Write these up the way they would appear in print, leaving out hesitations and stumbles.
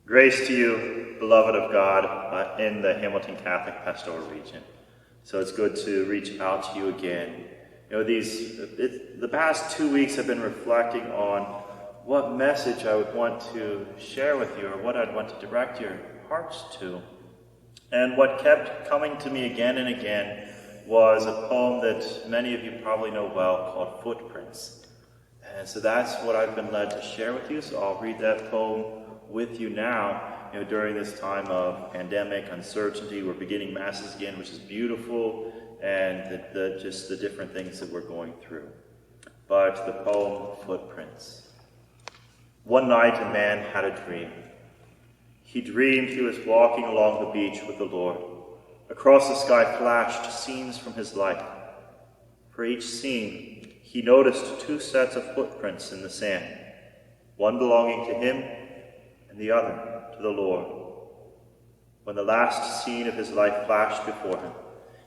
Grace to you, beloved of God, in the Hamilton Catholic Pastoral Region. So it's good to reach out to you again. The past 2 weeks have been reflecting on what message I would want to share with you, or what I'd want to direct your hearts to. And what kept coming to me again and again was a poem that many of you probably know well called Footprints. And so that's what I've been led to share with you. So I'll read that poem with you now. During this time of pandemic uncertainty, we're beginning masses again, which is beautiful, and just the different things that we're going through. But the poem, Footprints. One night a man had a dream. He dreamed he was walking along the beach with the Lord. Across the sky flashed scenes from his life. For each scene, he noticed 2 sets of footprints in the sand, one belonging to him and the other to the Lord. When the last scene of his life flashed before him,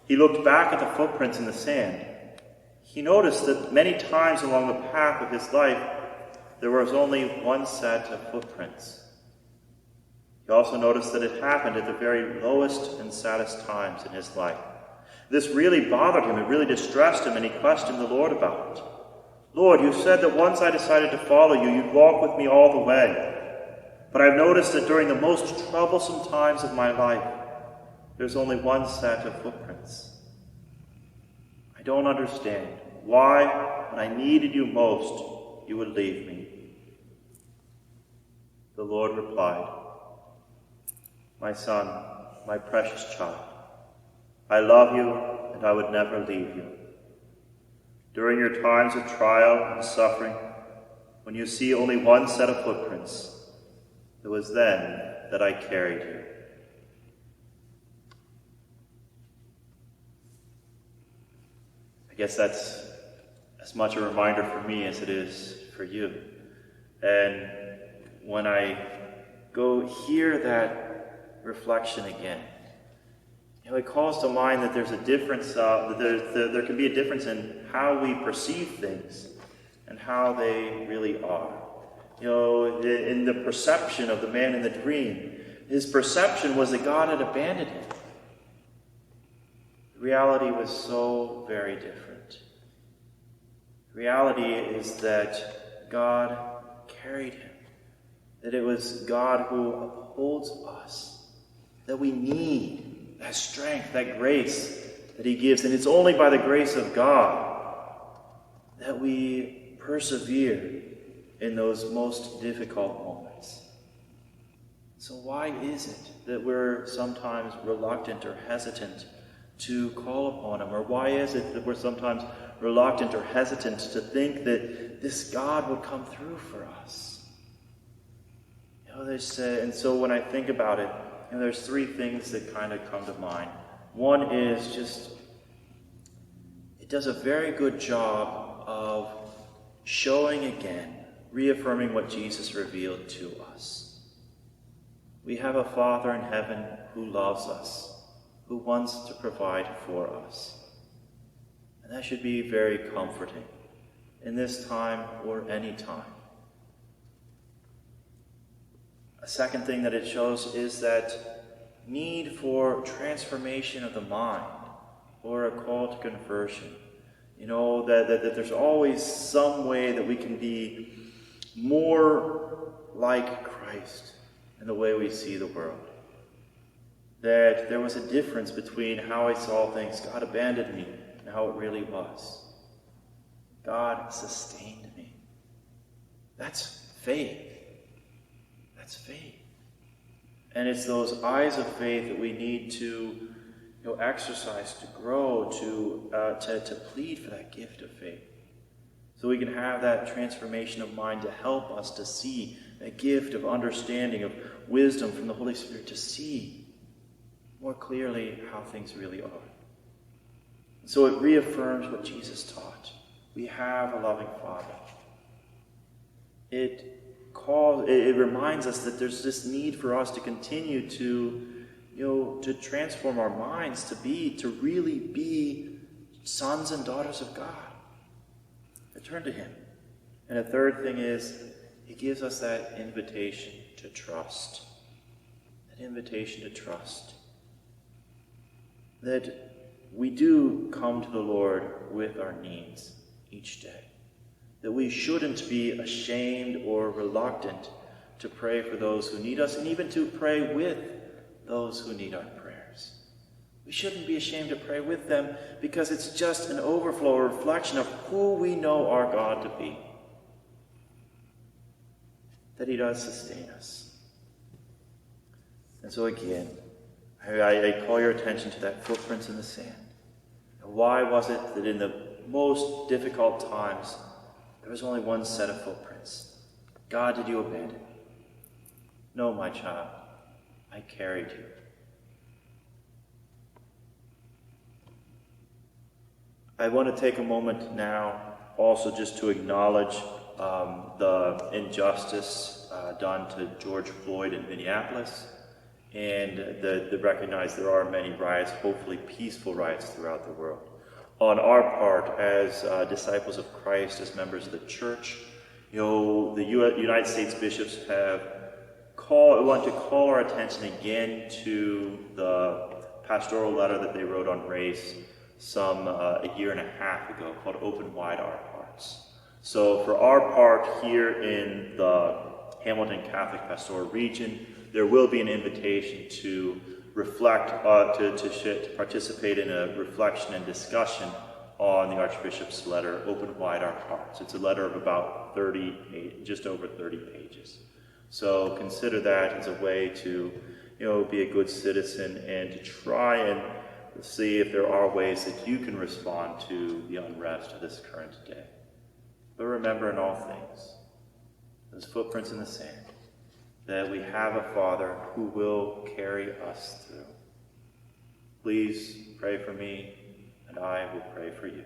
he looked back at the footprints in the sand. He noticed that many times along the path of his life, there was only 1 set of footprints. He also noticed that it happened at the very lowest and saddest times in his life. This really bothered him, it really distressed him, and he questioned the Lord about it. Lord, you said that once I decided to follow you, you'd walk with me all the way. But I've noticed that during the most troublesome times of my life, there's only 1 set of footprints. I don't understand why, when I needed you most, you would leave me. The Lord replied, My son, my precious child, I love you and I would never leave you. During your times of trial and suffering, when you see only 1 set of footprints, it was then that I carried you. I guess that's as much a reminder for me as it is for you. And when I go hear that reflection again, it calls to mind that there's a difference, that there can be a difference in how we perceive things and how they really are. In the perception of the man in the dream, his perception was that God had abandoned him. The reality was so very different. The reality is that God carried him, that it was God who upholds us, that we need that strength, that grace that he gives. And it's only by the grace of God that we persevere in those most difficult moments. So why is it that we're sometimes reluctant or hesitant to call upon him? Or why is it that we're sometimes reluctant or hesitant to think that this God would come through for us? And so when I think about it, there's 3 things that kind of come to mind. One is just, it does a very good job of showing again, reaffirming what Jesus revealed to us. We have a Father in heaven who loves us, who wants to provide for us. And that should be very comforting in this time or any time. A second thing that it shows is that need for transformation of the mind, or a call to conversion. That there's always some way that we can be more like Christ in the way we see the world. That there was a difference between how I saw things, God abandoned me, and how it really was. God sustained me. That's faith. That's faith. And it's those eyes of faith that we need to exercise, to grow, to plead for that gift of faith. So we can have that transformation of mind to help us to see that gift of understanding, of wisdom from the Holy Spirit, to see more clearly how things really are. So it reaffirms what Jesus taught. We have a loving Father. It reminds us that there's this need for us to continue to transform our minds to really be sons and daughters of God. To turn to him. And a third thing is, it gives us that invitation to trust. an invitation to trust. That we do come to the Lord with our needs each day. That we shouldn't be ashamed or reluctant to pray for those who need us, and even to pray with those who need our prayers. We shouldn't be ashamed to pray with them, because it's just an overflow, a reflection of who we know our God to be. That he does sustain us. And so again, I call your attention to that footprints in the sand. And why was it that in the most difficult times, there was only one set of footprints? God, did you abandon me? No, my child, I carried you. I want to take a moment now also just to acknowledge the injustice done to George Floyd in Minneapolis, and to recognize there are many riots, hopefully peaceful riots throughout the world. On our part, as disciples of Christ, as members of the church, the United States bishops want to call our attention again to the pastoral letter that they wrote on race some a year and a half ago, called Open Wide Our Hearts. So for our part here in the Hamilton Catholic Pastoral Region, there will be an invitation to reflect, to participate in a reflection and discussion on the Archbishop's letter, Open Wide Our Hearts. It's a letter of about just over 30 pages. So consider that as a way to, be a good citizen and to try and see if there are ways that you can respond to the unrest of this current day. But remember in all things, those footprints in the sand, that we have a Father who will carry us through. Please pray for me, and I will pray for you.